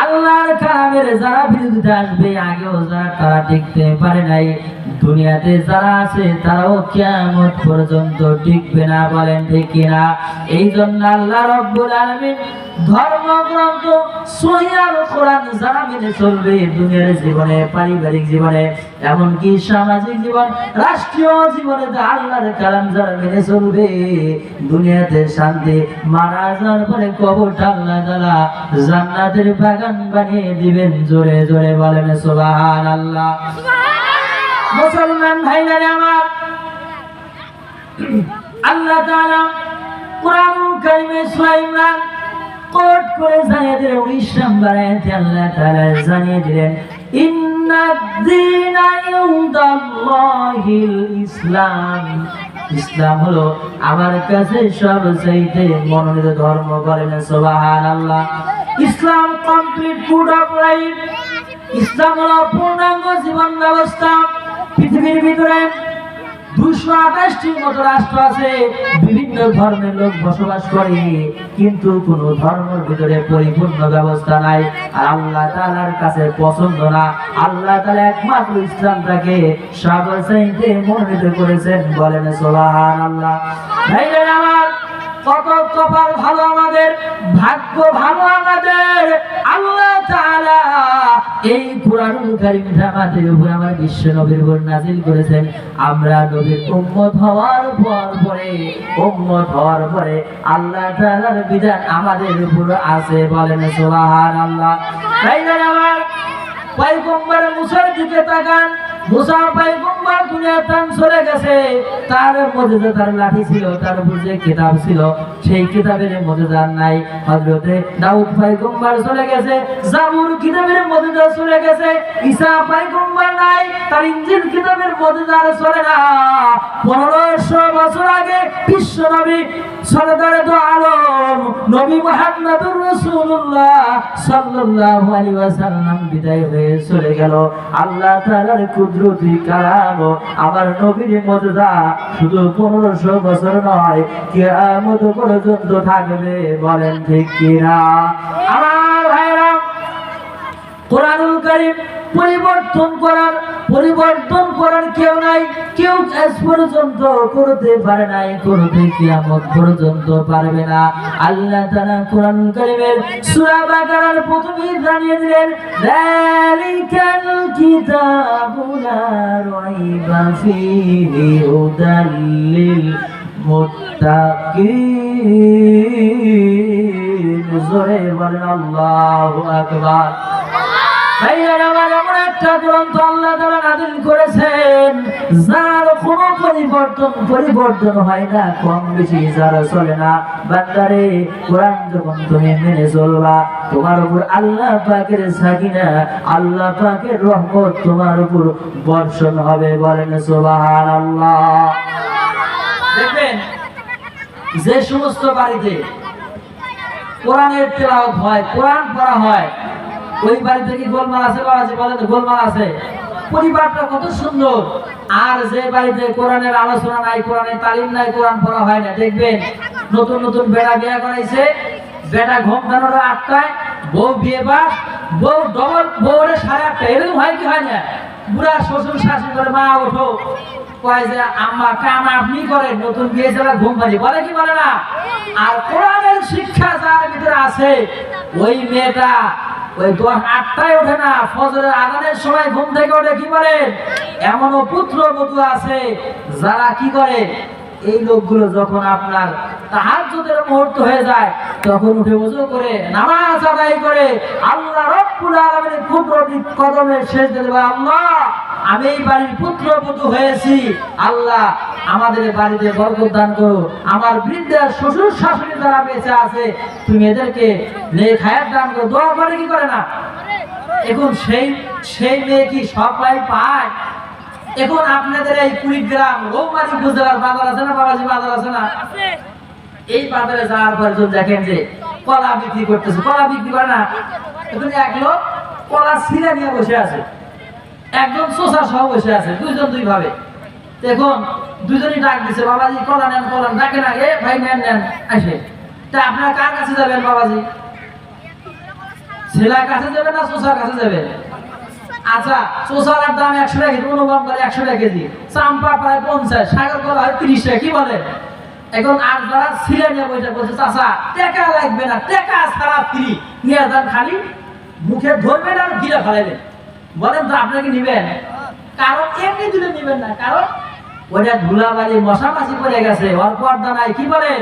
আল্লাহর কালামের যারা বিরুদ্ধে আসবে, আগেও যারা তারা টিকতে পারে নাই, দুনিয়াতে যারা আছে তারাও কিয়ামত পর্যন্ত টিকবে না। বলেন ঠিক কিনা? এই জন্য আল্লাহ রাব্বুল আলামিন ধর্মগ্রন্থ সহিহ আল কোরআন যারা মেনে চলবে, দুনিয়ার জীবনে, পারিবারিক জীবনে, এমনকি সামাজিক জীবন, রাষ্ট্রীয় জীবনে আল্লাহর কালাম যারা মেনে চলবে, দুনিয়াতে শান্তি, মারা যাওয়ার পরে কবরটা আল্লাহ তাআলা জান্নাতের বাগান বানিয়ে দিবেন। জোরে জোরে বলেন সুবহানাল্লাহ। মুসলমান ভাইরা আমার, আল্লাহ তাআলা কোরআনুল কারীমে সূরা ইমরান কোট করে জানিয়ে দিলেন, 19 নম্বর আয়াতে আল্লাহ তাআলা জানিয়ে দিলেন, ইন্নাদ-দীনা ইনদাল্লাহিল ইসলাম। ইসলাম হলো আমার কাছে সবচাইতে মনোনীত ধর্ম। বলেন সুবহানাল্লাহ। ইসলাম কমপ্লিট কোড অফ লাইফ। ইসলাম হলো পূর্ণাঙ্গ জীবন ব্যবস্থা। পৃথিবীর ভিতরে 228টির মতো রাষ্ট্র আছে, বিভিন্ন ধর্মের লোক বসবাস করে, কিন্তু কোন ধর্মের ভিতরে পরিপূর্ণ ব্যবস্থা নাই, আর আল্লাহ তাআলার কাছে পছন্দ না। আল্লাহ তাআলা একমাত্র ইসলামটাকে সবচাইতে মনোনীত করেছেন। বলেন সুবহানাল্লাহ। ভাইরা আমার, কত কপাল ভালো আমাদের, ভাগ্য ভালো আমাদের। আল্লাহ তাআলা এই কোরআনুল কারীমটা আমাদের উপর, আমার বিশ্ব নবীর উপর নাযিল করেছেন। আমরা নবীর উম্মত হওয়ার পরে আল্লাহ তাআলার বিধান আমাদের উপর আছে। বলেন সুবহানাল্লাহ। ভাইরা আমার, পয়গম্বর মুসার দিকে তাকান। মুসা পয়গম্বর দুনিয়া থেকে চলে গেছে, তার মধ্যে তার লাঠি ছিল, তার বুঝে কিতাব ছিল, সেই কিতাবের মধ্যে যার নাই। হযরতে দাউদ পয়গম্বর চলে গেছে, জাবুর কিতাবের মধ্যে চলে গেছে। ঈসা পয়গম্বর নাই, তার ইনজিল কিতাবের মধ্যে যার চলে না। 1500 বছর আগে বিশ্ব নবী সরদারে দো আলম নবী মুহাম্মদুর রাসূলুল্লাহ সাল্লাল্লাহু আলাইহি ওয়াসাল্লাম বিদায় হয়ে চলে গেল। আল্লাহ তাআলার কুদরতি কালাম আমার নবীর মুজিজা শুধু 1500 বছর নয়, কিয়ামত পর্যন্ত থাকবে। বলেন ঠিক কিনা? আমার ভাইরা, কোরআনুল কারীম পরিবর্তন করার কেউ নাই, কেউ আজ পর্যন্ত করতে পারে নাই, করতে কিয়ামত পর্যন্ত পারবে না। আল্লাহ তাআলা কোরআনুল কারীমের সূরা বাকারার প্রথমেই জানিয়ে দিলেন, যালিকাল কিতাবু লা রাইবা ফীহি হুদাল লিল মুত্তাকিন। জোরে বলেন আল্লাহু আকবার। ভাইরা আমার, এমন একটা গ্রন্থ আল্লাহ তাআলা নাযিল করেছেন যার কোনো পরিবর্তন হয় না, কম বেশি যারা চলে না। বান্দারে, কোরআন যখন তুমি মেনে চলবা, তোমার উপর আল্লাহ পাকের সাকিনা, আল্লাহ পাকের রহমত তোমার উপর বর্ষণ হবে। বলেন সুবহানাল্লাহ। দেখবেন, যে সমস্ত বাড়িতে কোরআনের তেলাওয়াত হয়, কোরআন পড়া হয়, ওই বাড়িতে কি গোলমাল আছে? বাবাজি বলেন, গোলমাল আছে? পরিবারটা কত সুন্দর। আর যে বাড়িতে কোরআনের আলোচনা নাই, কোরআনের তালিম নাই, কোরআন পড়া হয় না, দেখবেন নতুন নতুন বেড়া বিয়ে করাইছে, বেটা ঘুম দানোর 8টায়, বউ বিয়ে বাস, বউ ডবল, বউরে 8:30, এরকম হয় কি হয় না? বুড়া শ্বশুর শাশুড়ি করে, মা ওঠো, কয় যে আম্মা কাম আপনি করেন, নতুন বিয়ে যারা ঘুম পানি, বলে কি বলে না? আর কোরআনের শিক্ষা যার ভিতরে আছে, ওই মেয়েটা ওই 8টায় ওঠে না, ফজরের আযানের সময় ঘুম থেকে ওঠে। কি বলেন? এমনও পুত্রবধূ আছে যারা কি করে, এই লোকগুলো যখন আপনার তাহাজ্জুদের মুহূর্ত হয়ে যায়, তখন উঠে ওযু করে নামাজ আদায় করে আল্লাহ রাব্বুল আলামিনের কুদরতি কদমে সেজদা দেবে, আল্লাহ আমি এই বাড়ির পুত্রবধূ হয়েছি, আল্লাহ আমাদের বাড়িতে বরকত দান করো, আমার বৃদ্ধা শ্বশুর শাশুড়ি যারা বেঁচে আছে তুমি এদেরকে নেক হায়াত দান করো। দোয়া করে কি করে না? এখন সেই মেয়ে কি সবাই পায়? এখন আপনাদের এই কুড়িগ্রাম রৌমারী উপজেলার বাজার আছে না বাবাজি? বাজার আছে না? এই বাজারে যাওয়ার পরে দেখেন যে কলা বিক্রি করতেছে, কলা বিক্রি করে না, এখন এক লোক কলা ছিঁড়ে নিয়ে বসে আছে, একজন চোষা সহ বসে আছে, দুইজন দুই ভাবে। এখন দুজনই ডাক দিছে, বাবাজি কলা নেন, কলা ডাকে না, এ ভাই নেন নেন আসে। তা আপনারা কার কাছে যাবেন বাবাজি? ছেলের কাছে যাবে না চোষার কাছে যাবে? আচ্ছা, চোষার দাম 100 টাকা কেজি, অনুমান করে 100 টাকা কেজি, চাম্পা প্রায় 50, সাগর কলা হয় 30 টাকা, কি বলে? এখন আর যারা ছিলেন বইটা বলছে চাচা টাকা লাগবে না, টাকা ছাড়া ফ্রি, নিয়ে যান, খালি মুখে ধরবেন আর গিলে ফেলাবেন। বলেন তো আপনাকে নিবেন? কারণ এমনি দিলে নিবেন না, কারণ ওটা ধুলাবালি মশামাছি পড়ে গেছে, ওর পর্দা নাই, কি বলেন?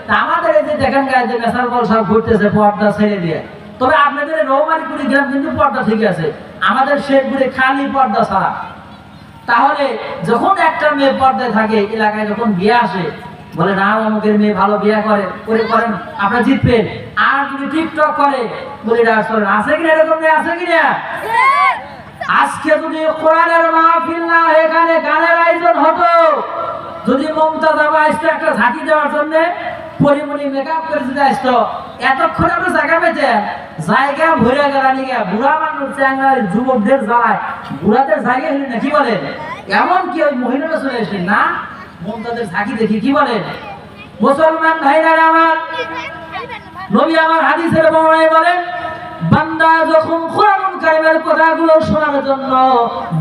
তা আমাদের এই যে দেখেন গায়ে যে নেশার বল সব ঘুরতেছে পর্দা ছেড়ে দিয়ে, তবে আপনাদের রৌমারি কুড়িগ্রাম কিন্তু পর্দা ঠিক আছে, আমাদের শেখপুরে খালি পর্দা ছাড়া। তাহলে যখন একটা মেয়ে পর্দায় থাকে, এলাকায় যখন বিয়ে আসে, বলে না আমাদের মেয়ে ভালো বিয়ে করে করেন, আপনারা জিতবেন। আর যদি টিকটক করে, বলে আছে কিনা এরকম মেয়ে, আছে কিনা? আজকে যদি কোরআনের মাহফিল না, এখানে গানের আয়োজন হতো, যদি মমতাজ আসতো একটা ঝাঁকি দেওয়ার জন্য, পরিমণি মেকআপ করে যদি আসতো, এতক্ষণ আপনি জায়গা পেতেন। জায়গা ভরে গেল নিয়ে বুড়া মানুষ চ্যাংড়ার যুবকদের জ্বালায়, বুড়াদের জায়গা হলি না, কি বলেন? এমন কি ওই মহিলারা চলে আসলেন না মমতাজের ঝাঁকি দেখি, কি বলেন? মুসলমান ভাইরা আমার, নবী আমার হাদিসের বর্ণনায় বলেন, বান্দা যখন কোরআন কারিমের কথাগুলো শোনার জন্য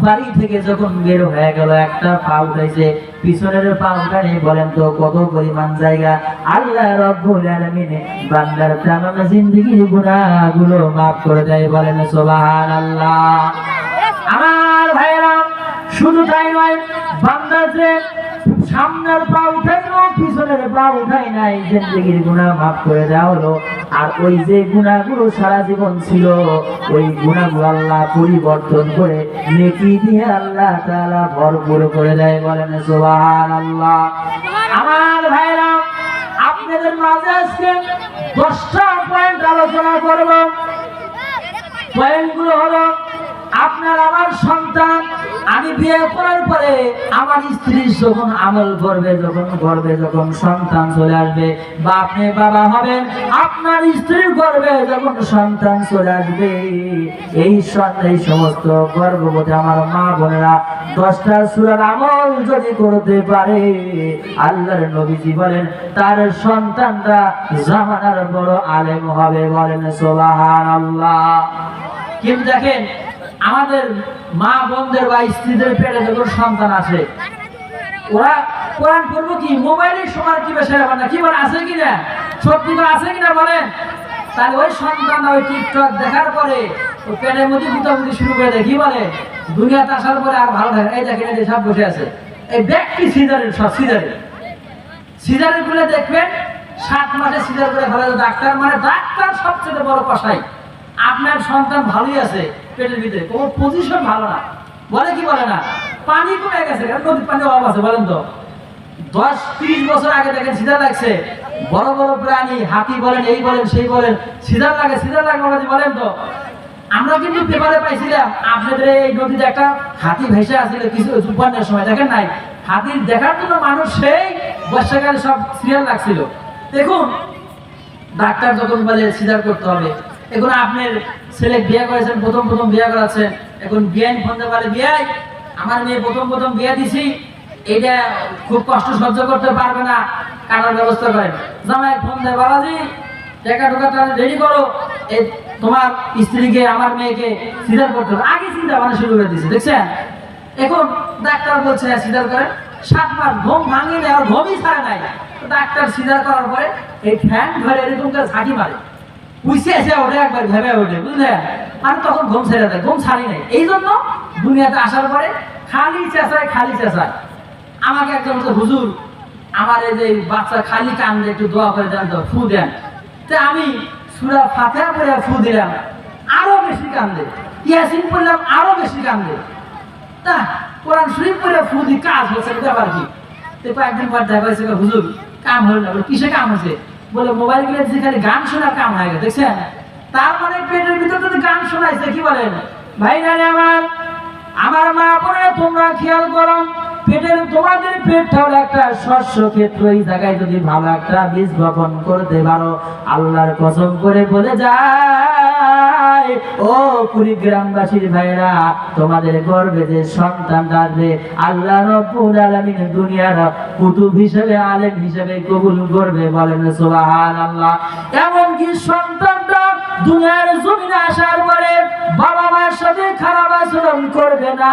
বাড়ি থেকে যখন বের হয়ে গেল, একটা পা উঠাইছে, পিছনের পা উঠানি, বলেন তো কত পরিমাণ জায়গা আল্লাহ রাব্বুল আলামিন বান্দার তামাম জিন্দেগির গুনাহগুলো মাফ করে দেয়, বলেন সুবহানাল্লাহ। আমার ভাইরা, শুধু তাই নয়, বান্দার যে সামনের পা উঠাইলো, পিছনের পা উঠাই নাই, জিন্দেগির গুনাহ মাফ করে দেওয়া হলো। আর ওই যে গুনাহগুলো সারা জীবন ছিল, ওই গুনাহগুলো আল্লাহ পরিবর্তন করে নেকি দিয়ে আল্লাহ তাআলা ভরপুর করে দেয়, বলেন সুবহানাল্লাহ। আমার ভাইরা, আপনাদের মাঝে আজকে 10টা পয়েন্ট আলোচনা করব। পয়েন্টগুলো হলো, আপনার আমার সন্তান, আমি বিয়ে করার পরে আমার স্ত্রী যখন আমল করবে, যখন গর্বে যখন সন্তান চলে আসবে, বা আপনি বাবা হবেন, আপনার স্ত্রীর গর্বে যখন সন্তান চলে আসবে, এই সমস্ত গর্ভবতী আমার মা বোনেরা 10টা সূরার আমল যদি করতে পারে, আল্লাহর নবীজি বলেন তার সন্তানরা জামানার বড় আলেম হবে, বলেন সুবহানাল্লাহ। কিন্তু দেখেন, আমাদের মা বোনদের বা স্ত্রীদের পেটে যখন সন্তান আসে, ওরা কোরআন পড়বো কি, মোবাইলের সময় কি বেশি না, কি বলে? আছে কিনা? সত্যি করে আছে কিনা বলেন? তাহলে ওই সন্তান ওই টিকটক দেখার পরে ওই পেটের মধ্যে গুতাগুতি শুরু করে দেয়, কি বলে? দুনিয়াতে আসার পরে আর ভালো থাকে। এই দেখেন, এই সব বসে আছে, এই ব্যক্তি সিজারের, সব সিজারের গুলো দেখবেন 7 মাসে সিজার করে ভালো ডাক্তার, মানে ডাক্তার সবচেয়ে বড় কষাই। আপনার সন্তান ভালোই আছে পেটের ভিতরে, কোনো পজিশন ভালো না, বলে কি বলে না? পানি কমে গেছে, নদীর পানি অভাব আছে, বলেন তো? 10-30 বছর আগে দেখেন সিজার লাগছে, বড় বড় প্রাণী, হাতি বলেন, এই বলেন, সেই বলেন, সিজার লাগে বলেন তো? আমরা কিন্তু পেপারে পাইছিলাম আপনাদের এই নদীতে একটা হাতি ভেসে আসছিল কিছু বন্যার সময়, দেখেন নাই? হাতির দেখার জন্য মানুষ সেই বর্ষাকালে সব সিরিয়াল লাগছিল। দেখুন, ডাক্তার যখন বলে সিজার করতে হবে, এখন আপনার ছেলে বিয়ে করেছেন, প্রথম বিয়ে করাচ্ছেন, এখন বিয়ে ফোন দিয়ে বলে, বিয়ে আমার মেয়ে প্রথম বিয়ে দিছি, এটা খুব কষ্ট সহ্য করতে পারবে না, কাটার ব্যবস্থা করেন। জামাই ফোন দেয়, বাবাজি টাকা ঢোকা রেডি করো, এই তোমার স্ত্রীকে আমার মেয়েকে সিজার করতে হবে। আগে চিন্তা ভাবনা শুরু করে দিচ্ছে, দেখছেন? এখন ডাক্তার বলছে সিজার করে, 7 মাস ঘুম ভাঙি নেই, আর ঘুমই ছাড়ে নাই। ডাক্তার সিজার করার পরে এই ফ্যান ধরে এরকম করে ঝাঁকি মারে, বুঝছে এসে ওঠে, একবার ভেবে ওঠে, বুঝলেন? আর তখন ঘুম ছেড়ে দেয়, ঘুম ছাড়ি নাই। এই জন্য দুনিয়াতে আসার পরে খালি চেঁচায়। আমাকে একজন বলছে, হুজুর আমার এই যে বাচ্চা খালি কান্দে, একটু দোয়া করে দেন তো, ফু দেন। তো আমি সূরা ফাতিহা পড়ে ফু দিলাম, আরো বেশি কান্দে। ইয়াসিন পড়লাম, আরো বেশি কান্দে। তা কোরআন শরীফ পড়ে ফু দি, কাজ হচ্ছে, ব্যাপার কি? তো কয়েকদিন পর দেখা হয়েছে, হুজুর কাম হলো না। কিসে কাম হয়েছে? বলে মোবাইল কিনে দিচ্ছে, খালি গান শোনার কাম হয়ে গেছে, দেখছেন? তার মানে পেটের ভিতর যদি গান শোনাইছে, কি বলেন ভাই? জানে আমার মা পরে তোমরা খেয়াল করো, তোমাদের পেটটা হলো একটা শস্য ক্ষেত্র, এই জায়গায় যদি ভালো একটা বীজ বপন করতে পারো, আল্লাহর কসম করে বলে যায়, ও কুড়িগ্রামবাসীর ভাইরা, তোমাদের গর্ভে যে সন্তান আসবে, আল্লাহ রাব্বুল আলামিন দুনিয়ার কুতুব হিসেবে, আলেম হিসেবে কবুল করবে, বলেন সুবহানাল্লাহ। এমনকি সন্তানটা দুনিয়ার জমিনে আসার পরে বাবা মায়ের সাথে খারাপ আচরণ করবে না,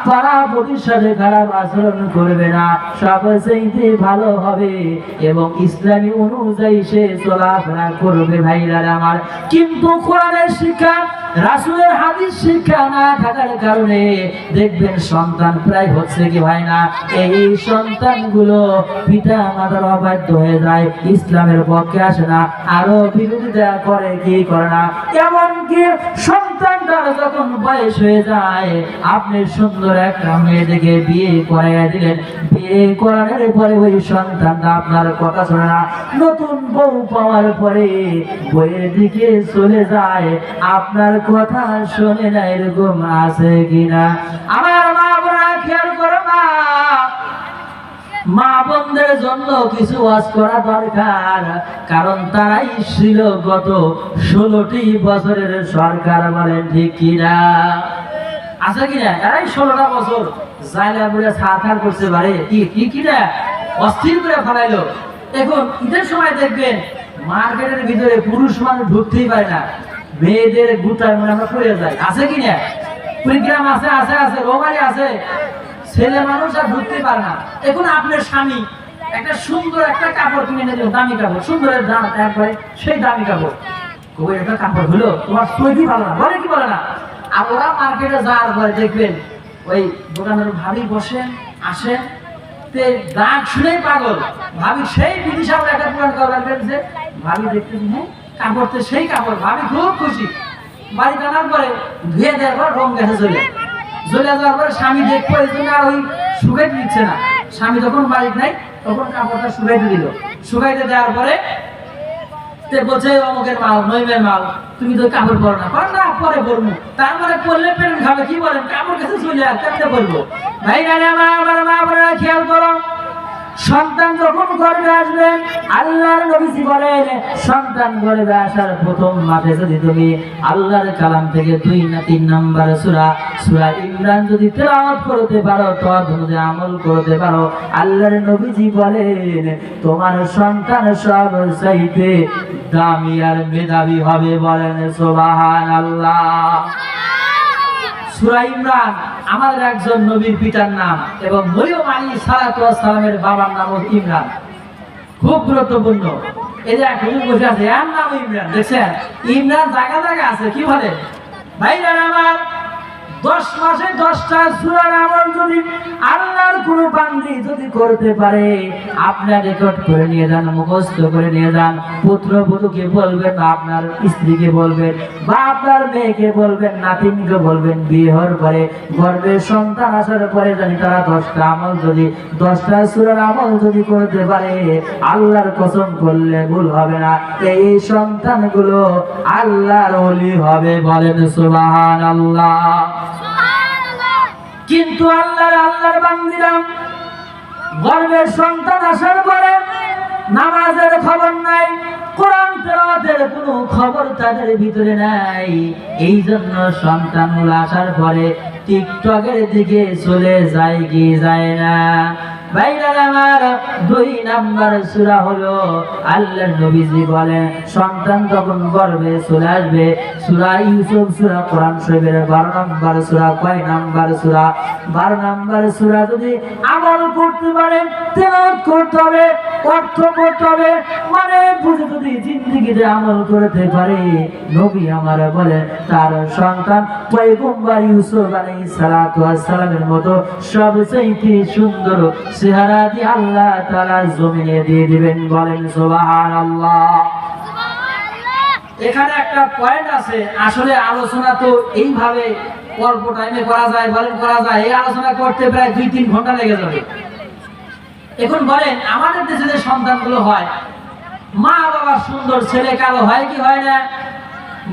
পাড়া প্রতিবেশীর সাথে খারাপ আচরণ করবে না, সবচেয়ে ভালো হবে এবং ইসলামী অনুযায়ী সে চলাফেরা করবে ভাইরা আমার। কিন্তু কোরআনের শিক্ষা, রাসূলের হাদিস শিক্ষা না থাকার কারণে দেখবেন সন্তান প্রায় হচ্ছে কি হয় না, এই সন্তানগুলো পিতা মাতার অবাধ্য হয়ে যায়, ইসলামের পক্ষে আসে না, আরো বিরোধিতা করে, কি করে না। এমনকি সন্তানটার যখন বয়স হয়ে যায়, আপনি সুন্দর একটা মেয়ে দেখে বিয়ে করাইয়া দিলেন, বিয়ে করানোর পরে ওই সন্তানটা আপনার কথা শোনে না, নতুন বউ পাওয়ার পরে বইয়ের দিকে চলে যায়, আপনার কথা শোনে না, এরকম আছে কিনা? আমার মা বোনেরা খেয়াল করো না, মা বোনদের জন্য কিছু ওয়াজ করা দরকার, কারণ তারাই ছিল গত 16টি বছরের সরকার, বলেন ঠিক কিনা? আছে কিনা? এরাই 16টা বছর জাইলা বুড়ে সারখার করতে পারে, কি কিনা অস্থির করে ফেলাইলো। এখন ঈদের সময় দেখবেন মার্কেটের ভিতরে পুরুষ মানুষ ঢুকতেই পারে না, মেয়েদের গুটার মনে আমরা পড়ে যাই, আছে কিনা? কুড়িগ্রাম আছে, আছে আছে, রোমারি আছে, ছেলে মানুষ আর ঢুকতে পারে না। এখন আপনার স্বামী একটা সুন্দর একটা কাপড় কিনে নিল, দামি কাপড়, সুন্দরের দাম একবারে সেই দামি কাপড়, কই একটা কাপড় হলো তোমার তৈরি ভালো না, বলে কি বলে না? আর ওরা মার্কেটে যাওয়ার পরে দেখবেন ওই দোকানের ভাবি বসে আসে, তে ডাক শুনেই পাগল, ভাবি সেই বিদিশা একটা পুরান কাপড় ফেলছে, ভাবি দেখতে হ্যাঁ কাপড় তো সেই কাপড়, ভাবি খুব খুশি, বাড়ি টানার পরে ধুয়ে দেওয়ার পর রং গেছে জ্বলে যাওয়ার পরে স্বামী দেখবো এই জন্য আর ওই শুকাইতে দিচ্ছে না, স্বামী যখন বাড়িতে নাই তখন কাপড়টা শুকাইতে দিল, শুকাইতে দেওয়ার পরে বলছে অমুকের মাল, নইমের মাল, তুমি তো কাপড় পরো না, কর না পরে পরবো, তার মানে পরলে পেন খাবে, কি বলেন? কাপড় কাছে চলে আর কেমনে পরবো? ভাই আমার মা বোনেরা খেয়াল করো, সন্তান যখন গর্ভে আসবে, আল্লাহর নবীজি বলেন সন্তান গর্ভে আসার প্রথম মাসে যদি তুমি আল্লাহর কালাম থেকে 2 না 3 নাম্বার সূরা ইমরান যদি তেলাওয়াত করতে পারো, তওয়াব যদি আমল করতে পারো, আল্লাহর নবীজি বলেন তোমার সন্তান সবচাইতে দামি আর মেধাবী হবে, বলেন সুবহানাল্লাহ। সূরা ইমরান আমাদের একজন নবীর পিতার নাম, এবং মরিয়ম আলাইহিস সালাতু ওয়াস সালামের বাবার নাম ইমরান, খুব গুরুত্বপূর্ণ। এই যে এখন বসে আছে, এর নাম ইমরান, দেখছেন ইমরান জায়গা জায়গা আছে, কি বলে ভাইরা আমার? 10 মাসে 10টা সূরার আমল যদি আল্লাহর কোনো বান্দী যদি করতে পারে, আপনার রেকর্ড করে নিয়ে যান, মুখস্থ করে নিয়ে যান, পুত্রবধূকে বলবেন, আপনার স্ত্রীকে বলবেন, বা আপনার মেয়েকে বলবেন, নাতিনকে বলবেন, বিয়ে হওয়ার পরে গর্ভে সন্তান আসার পরে জানি তারা 10টা আমল যদি 10টা সূরার আমল যদি করতে পারে, আল্লাহর কসম করলে ভুল হবে না, এই সন্তানগুলো আল্লাহর ওলি হবে, বলেন সুবহানাল্লাহ। কিন্তু আল্লাহর বান্দীরা গর্ভে সন্তান আসার পরে নামাজের খবর নাই, কোরআন তেলাওয়াতের কোনো খবর তাদের ভিতরে নাই, এই জন্য সন্তানগুলো আসার পরে টিকটকের দিকে চলে যায়, কি যায় না? ভাইরা আমার 2 নাম্বার সূরা হলো আল্লাহর নবীজি বলেন সন্তান যখন গর্ভে চলে আসবে, সূরা ইউসুফ, সূরা কোরআন শরীফের 12 নাম্বার সূরা, কয় নাম্বার সূরা? 12 নাম্বার সূরা যদি আমল করতে পারে, তেলাওয়াত করতে হবে, অর্থ করতে হবে, মানে বুঝে যদি জিন্দেগিতে আমল করতে পারে, নবী আমার বলে তার সন্তান পয়গম্বর ইউসুফ আলাইহিস সালাতু ওয়াস সালামের মতো সবচেয়ে সুন্দর চেহারা দিয়ে আল্লাহ তাআলা জমিনে দিয়ে দিবেন, বলেন সুবহানাল্লাহ। এখানে একটা পয়েন্ট আছে, আসলে আলোচনা তো এইভাবে অল্প টাইমে করা যায়, বলেন করা যায়, এই আলোচনা করতে প্রায় 2-3 ঘন্টা লেগে যাবে। এখন বলেন আমাদের দেশে যে সন্তানগুলো হয়, মা বাবা সুন্দর, ছেলে কালো হয় কি হয় না?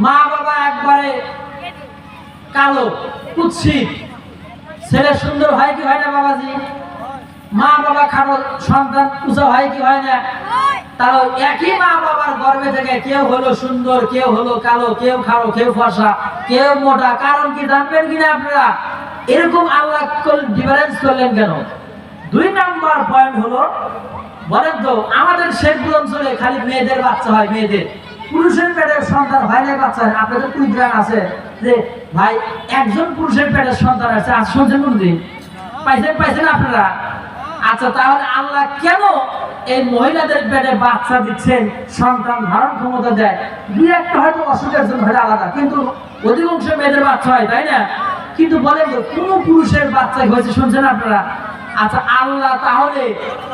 মা বাবা একবারে কালো কুৎসিত, ছেলে সুন্দর হয় কি হয় না বাবাজি? মা বাবা খাটো, সন্তান উঁচা হয় কি হয় না? তাও একই মা বাবার গর্ভে থেকে কেউ হলো সুন্দর, কেউ হলো কালো, কেউ খাটো, কেউ ফর্সা, কেউ মোটা। কারণ কি জানবেন কিনা আপনারা? এরকম আল্লাহ ডিফারেন্স করলেন কেন? 2 নাম্বার পয়েন্ট হলো, বলেন তো আমাদের শেখপুর অঞ্চলে খালি মেয়েদের বাচ্চা হয়, মেয়েদের পুরুষের পেটের সন্তান হয় না বাচ্চা, আপনাদের কুইগ্রাম আছে যে ভাই একজন পুরুষের পেটের সন্তান আছে, আজ শুনছেন কোনদিন? পাইছেন আপনারা? আচ্ছা, তাহলে আল্লাহ কেন এই মহিলাদের পেটে বাচ্চা দিচ্ছেন, সন্তান ধারণ ক্ষমতা দেয়? দুই একটা হয়তো অসুখের জন্য হয় আলাদা, কিন্তু অধিকাংশ মেয়েদের বাচ্চা হয়, তাই না? কিন্তু বলেন তো কোন পুরুষের বাচ্চা হয়েছে শুনছেন আপনারা? আচ্ছা, আল্লাহ তাহলে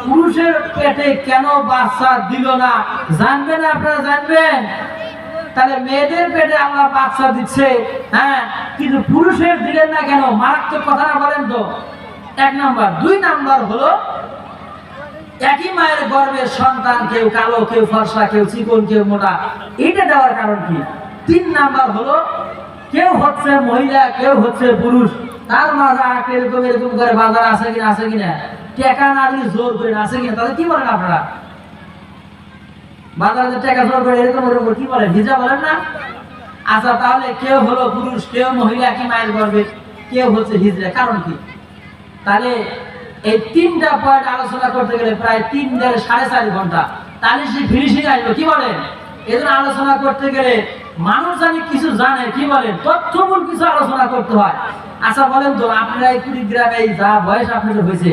পুরুষের পেটে কেন বাচ্চা দিল না জানবেন আপনারা? জানবেন? তাহলে মেয়েদের পেটে আল্লাহ বাচ্চা দিচ্ছে, হ্যাঁ, কিন্তু পুরুষের দিলেন না কেন? মারাত্মক কথা না, বলেন তো? এক নাম্বার। দুই নাম্বার হলো একই মায়ের গর্ভের সন্তান, কেউ কালো, কেউ ফর্সা, কেউ চিকন, কেউ মোটা, এটা দেওয়ার কারণ কি? তিন নাম্বার হলো কেউ হচ্ছে মহিলা, কেউ হচ্ছে পুরুষ, তার মাঝে এরকম এরকম করে বাজার আছে কিনা, আছে কিনা, টাকা না দিলে জোর করে আছে কিনা, তাহলে কি বলেন আপনারা? বাজারে টাকা জোর করে এরকম এরকম কি বলেন? ভিজা বলেন না? আচ্ছা, তাহলে কেউ হলো পুরুষ, কেউ মহিলা, কি মায়ের গর্ভে, কেউ হচ্ছে হিজড়া, কারণ কি? তাহলে এই তিনটা পয়েন্ট আলোচনা করতে গেলে প্রায় 3 থেকে 4.5 ঘন্টা, তাহলে সে ফিনিশিং আসবে, কি বলেন? এজন্য আলোচনা করতে গেলে মানুষ জানি কিছু জানে, কি বলেন, তথ্যমূল কিছু আলোচনা করতে হয়। আচ্ছা বলেন তো, আপনারা এই কুড়িগ্রামে এই যা বয়স আপনাদের হয়েছে,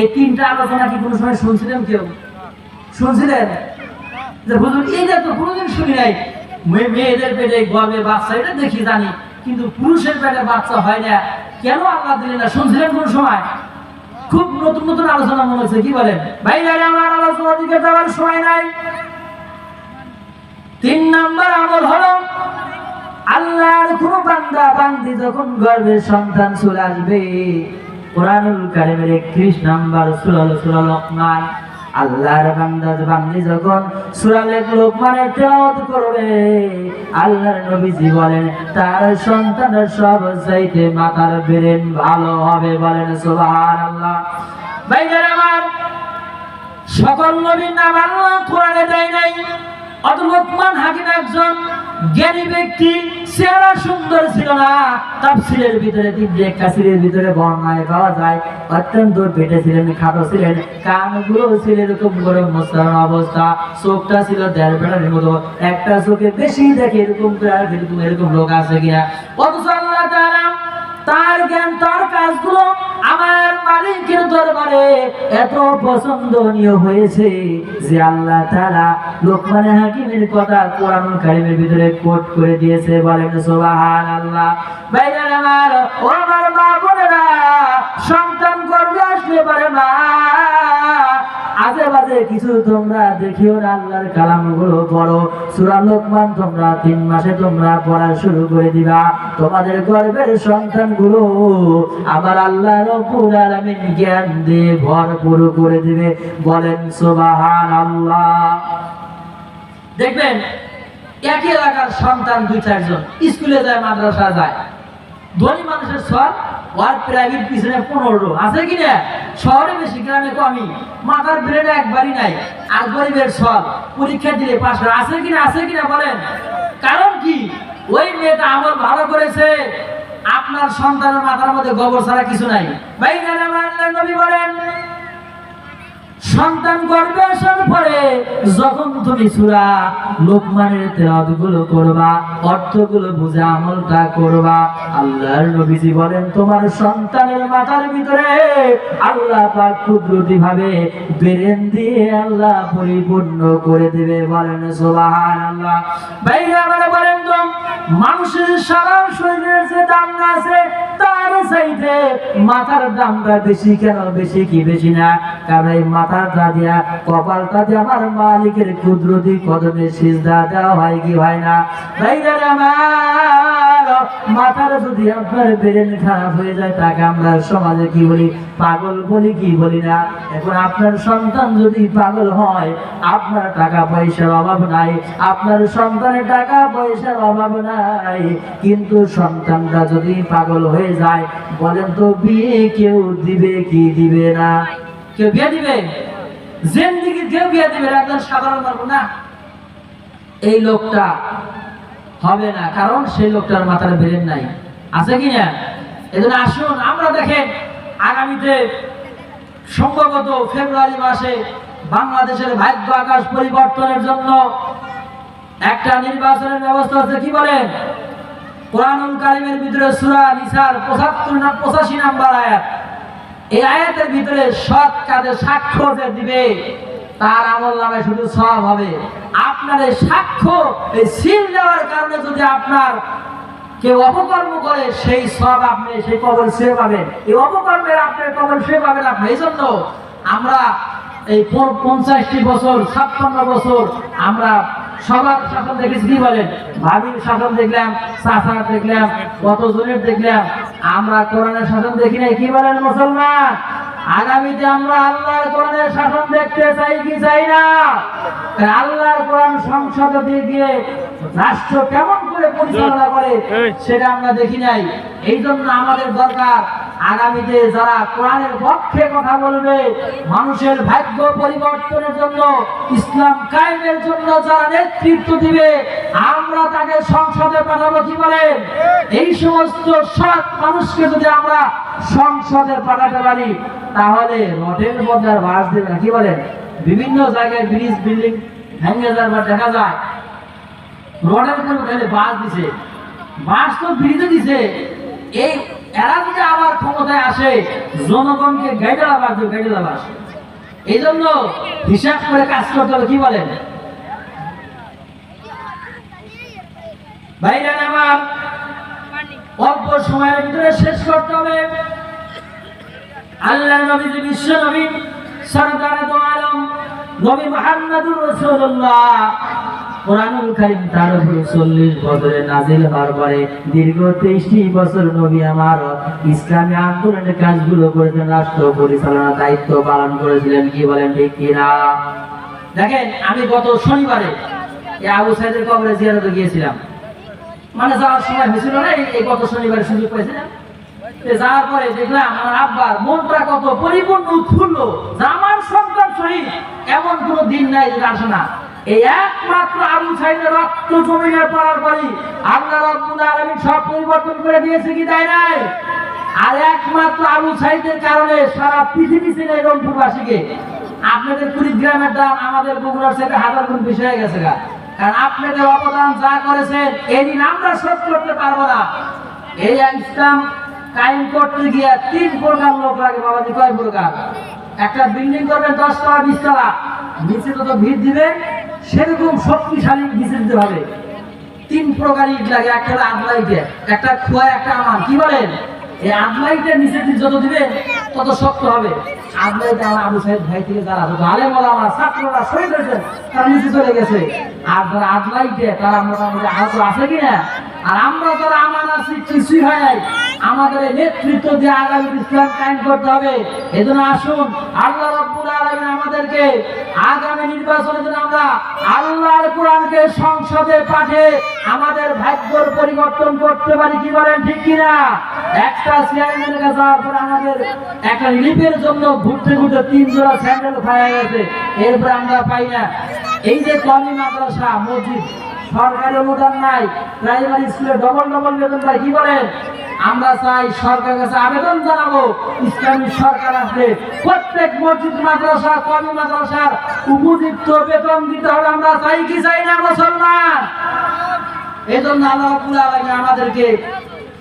এই তিনটা আলোচনা কি কোনো সময় শুনছিলেন? কেউ শুনছিলেন যে হুজুর এইটা তো কোনোদিন শুনি নাই, মেয়েদের পেটে গর্ভে বাচ্চা এটা দেখি জানি, কিন্তু পুরুষের পেটে বাচ্চা হয় না, কেন আল্লাহ দিলেন না? শুনছিলেন কোন সময়? খুব নতুন নতুন আলোচনা মনে হচ্ছে, কি বলেন ভাই? আমার আলোচনার দিকে যাওয়ার সময় নাই। 3 নাম্বার আমল হলো আল্লাহর কোন বান্দা বান্দি যখন গর্ভে সন্তান চলে আসবে, কোরআনুল কারীমের 31 নাম্বার সূরা সূরা লোকমান, আল্লাহর বান্দা বান্দি যখন সূরা লোকমানের তেলাওয়াত করবে, আল্লাহর নবীজি বলেন তার সন্তানের সব চাইতে মাথার ব্রেন ভালো হবে, বলেন সুবহানাল্লাহ। ভাইরা আমার, সকল নবীর নাম আল্লাহ কোরআনে দেয় নাই। অত লোকমান হাকিম একজন জ্ঞানী ব্যক্তি, চেহারা সুন্দর ছিল না, তাফসীরের ভিতরে কাসিরের ভিতরে বর্ণনায় পাওয়া যায় অত্যন্ত পেটে ছিলেন, খাটো ছিলেন, কানগুলো ছিল এরকম করে মোছানো অবস্থা, চোখটা ছিল 1.5 বেড়ার মতো, একটা চোখে বেশি দেখে, এরকম এরকম লোক আছে কিনা? অথচ আল্লাহ তাআলা তার জ্ঞান, তার কাজগুলো আমার মালিকের দরবারে এত পছন্দনীয় হয়েছে যে আল্লাহ তাআলা লোকমান হাকিমের কথা কোরআনুল কারীমের ভিতরে কোট করে দিয়েছে, বলেন সুবহানাল্লাহ। ভাইরা আমার, ও আমার মা বোনেরা, সন্তান গর্ভে আসলে পারে না, আজে বাজে কিছু তোমরা দেখিও না, আল্লাহর কালামগুলো পড়ো। সূরা লোকমান তোমরা 3 মাসে তোমরা পড়া শুরু করে দিবা, তোমাদের গর্ভের সন্তানগুলো আমার আল্লাহ রব্বুল আলামিন জ্ঞান দিয়ে ভরপুর করে দিবে, বলেন সুবহানাল্লাহ। দেখবেন একই এলাকার সন্তান 2-4 জন স্কুলে যায়, মাদ্রাসা যায়, ধনী মানুষের সব ওয়ার প্রাইভেট পিছনে 15 আছে কিনা? শহরে বেশি, গ্রামে কমই। মাথার ব্রেন একবারই নাই, আর গরিবের সব পরীক্ষা দিলে পাস করে, আছে কিনা? আছে কিনা বলেন? কারণ কি? ওই মেয়েটা আমল ভালো করেছে, আপনার সন্তানের মাথার মধ্যে গোবর ছাড়া কিছু নাই। ভাই আমার নবী বলেন সন্তান গর্ভে আসার পরে যখন তুমি সূরা লোকমানের তেলাওয়াতগুলো করবা, অর্থগুলো বুঝে আমলটা করবা, আল্লাহর নবীজি বলেন তোমার সন্তানের মাথার ভিতরে আল্লাহ পাক কুদরতি ভাবে ব্রেন দিয়ে আল্লাহ পরিপূর্ণ করে দিবে, বলেন সুবহানাল্লাহ। ভাইরা আমার বলেন তো, মানুষের সারা শরীরের যে দাম আছে তার চাইতে মাথার দামটা বেশি কেন? বেশি কি বেশি না? কারণ এই মাথাটা দিয়া, কপালটা দিয়ে আমার মালিকের কুদরতি কদমে সিজদা দেওয়া হয় কি হয় না? ভাইরা আমার, মাথার যদি আপনার ব্রেন খারাপ হয়ে যায়, তাকে আমরা সমাজে কি বলি? পাগল বলি, কি বলি না? এখন আপনার সন্তান যদি পাগল হয়, আপনার টাকা পয়সার অভাব নাই, আপনার সন্তানের টাকা পয়সার অভাব নাই, কিন্তু সন্তানটা যদি পাগল হয়ে যায়, বলেন তো বিয়ে কেউ দিবে কি দিবে না? কেউ বিয়ে দিবে? জিন্দেগি কেউ বিয়ে দিবে? একজন সাধারণ মানুষ না, এই লোকটা হবে না, কারণ সেই লোকটার মাথার ব্রেন নাই, আছে কিনা? এজন্য আসুন আমরা দেখেন, আগামীতে সম্ভবত ফেব্রুয়ারি মাসে বাংলাদেশের ভাগ্য আকাশ পরিবর্তনের জন্য একটা নির্বাচনের ব্যবস্থা আছে, কি বলেন? কোরআনুল কারীমের ভিতরে সূরা নিসার 85 নাম্বার আয়াত। এই আয়াতের ভিতরে সৎ কাজে সাক্ষ্য যে দিবে তার আমলনামায় শুধু সওয়াব হবে। আপনার এই সাক্ষ্য, এই সিল দেওয়ার কারণে যদি আপনার কেউ অপকর্ম করে, সেই সওয়াব আপনি, সেই কবর সে পাবেন। এই অপকর্মের আপনার কবর সে পাবেন আপনি। এই জন্য আমরা এই 50টি বছর 56 বছর আমরা সবার শাসন দেখেছি, কি বলেন? ভাবির শাসন দেখলাম, চাচা দেখলাম, কতজনের দেখলাম, আমরা কোরআনের শাসন দেখি নাই। কি বলেন মুসলমান? আগামীতে আমরা আল্লাহর কোরআনের শাসন দেখতে চাই কি চাই না? আল্লাহর কোরআন সংসদে দিয়ে গিয়ে রাষ্ট্র কেমন করে পরিচালনা করে সেটা আমরা দেখি নাই। এই জন্য আমাদের দরকার আগামীতে যারা কোরআনের পক্ষে কথা বলবে, মানুষের ভাগ্য পরিবর্তনের জন্য, ইসলাম কায়েমের জন্য যারা নেতৃত্ব দিবে, আমরা তাকে সংসদে পাঠাবো। কি বলেন? এই সমস্ত সৎ মানুষকে যদি আমরা সংসদে পাঠাতে পারি, তাহলে রডের বদলে বাস দেবে না। কি বলেন? বিভিন্ন জায়গায় ব্রিজ বিল্ডিং ভেঙে যাবার দেখা যায়, রডের উপরে বাস দিছে, বাস তো ব্রিজে দিছে। এই এরা যদি আবার ক্ষমতায় আসে, জনগণকে গাইডে লাভ আসে। এই জন্য হিসাব করে কাজ করতে হবে। কি বলেন ভাইরা? আমার অল্প সময়ের ভিতরে শেষ করতে হবে। আল্লাহর নবী, বিশ্ব নবী সরদারে দো আলম নবী মুহাম্মদুর রাসূলুল্লাহ, কোরআনুল কারীম তার উপর 40 বছরে নাযিল হওয়ার পরে দীর্ঘ 23টি বছর নবী আমার ইসলামী আন্দোলনের কাজগুলো করেছেন, রাষ্ট্র পরিচালনার দায়িত্ব পালন করেছিলেন। কি বলেন ঠিক কিনা? দেখেন, আমি গত শনিবারে আবু সাইদের কবরে জিয়ারতে গিয়েছিলাম। মানে যাওয়ার সময় হয়েছিল না, এই গত শনিবারে সুযোগ পেয়েছিলাম। যাওয়ার পরে দেখলাম আমার আব্বার মনটা কত পরিপূর্ণ, উৎফুল্ল। আমার সন্তান শহীদ, এমন কোন দিন নাই যেটা আসে না। এই একমাত্র আবু সাইদের রক্ত জমিনে পড়ার পরই আল্লাহ রাব্বুল আলামিন সব পরিবর্তন করে দিয়েছে, কি তাই নাই? আর একমাত্র আবু সাইদের কারণে সারা পৃথিবী ছিল এই রংপুরবাসীকে। আপনাদের কুড়িগ্রামের দাম আমাদের বগুড়ার থেকে 1000 গুণ বেশি হয়ে গেছে। কারণ আপনাদের অবদান যা করেছেন, এই দিন আমরা শোধ করতে পারবো না। এই ইসলাম কায়েম করতে গিয়ে 3 প্রকার লোক লাগে। বাবাজি, কয় প্রকার? একটা বিল্ডিং করবেন 10 তলা 20 তলা, নিচে যত ভিড় দিবে সেরকম শক্তিশালী নিচে দিতে হবে। 3 প্রকার ইট লাগে। একটা হলো আদলাইটে, একটা খোয়া, একটা আমান। কি বলেন? এই আদলাইটের নিচে যত দিবেন তত শক্ত হবে। আদলাইটে আমার আবু সাইদ ভাই থেকে যারা আলেম ওলামা ছাত্ররা শহীদ হয়েছেন, তারা নিচে চলে গেছে। আর যারা আদলাইটে তারা মোটামুটি আহত আছে কিনা? আর আমরা যারা আমান আছি, কিছুই হয় নাই। আমাদের নেতৃত্ব দিয়ে আগামী ইসলাম কায়েম করতে হবে। এজন্য আসুন, আল্লাহ রাব্বুল আলামিন আমাদেরকে আগামী নির্বাচনের জন্য আমরা আল্লাহর কোরআনকে সংসদে পাঠিয়ে আমাদের ভাগ্যের পরিবর্তন করতে পারি। কি বলেন ঠিক কিনা? একটা চেয়ারম্যানের কাছে যাওয়ার পর আমাদের একটা লিপের জন্য ঘুরতে ঘুরতে 3 জোড়া স্যান্ডেল খাওয়া গেছে, এরপর আমরা পাই না। এই যে কওমি মাদ্রাসা, মসজিদ, সরকারি অনুদান নাই, প্রাইমারি স্কুলে ডবল বেতন পাই। কি বলেন? আমরা চাই সরকারের কাছে আবেদন জানাবো, ইসলামী সরকার আসলে প্রত্যেক মসজিদ, মাদ্রাসা, কওমি মাদ্রাসার উপযুক্ত বেতন দিতে হবে। আমরা চাই কি চাই না মুসলমান? এই জন্য আল্লাহ রাব্বুল আলামিন আমাদেরকে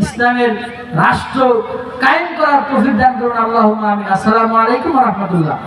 ইসলামের রাষ্ট্র কায়েম করার তৌফিক দান করুন। আল্লাহুম্মা আমিন। আসসালামু আলাইকুম ওয়া রাহমাতুল্লাহ।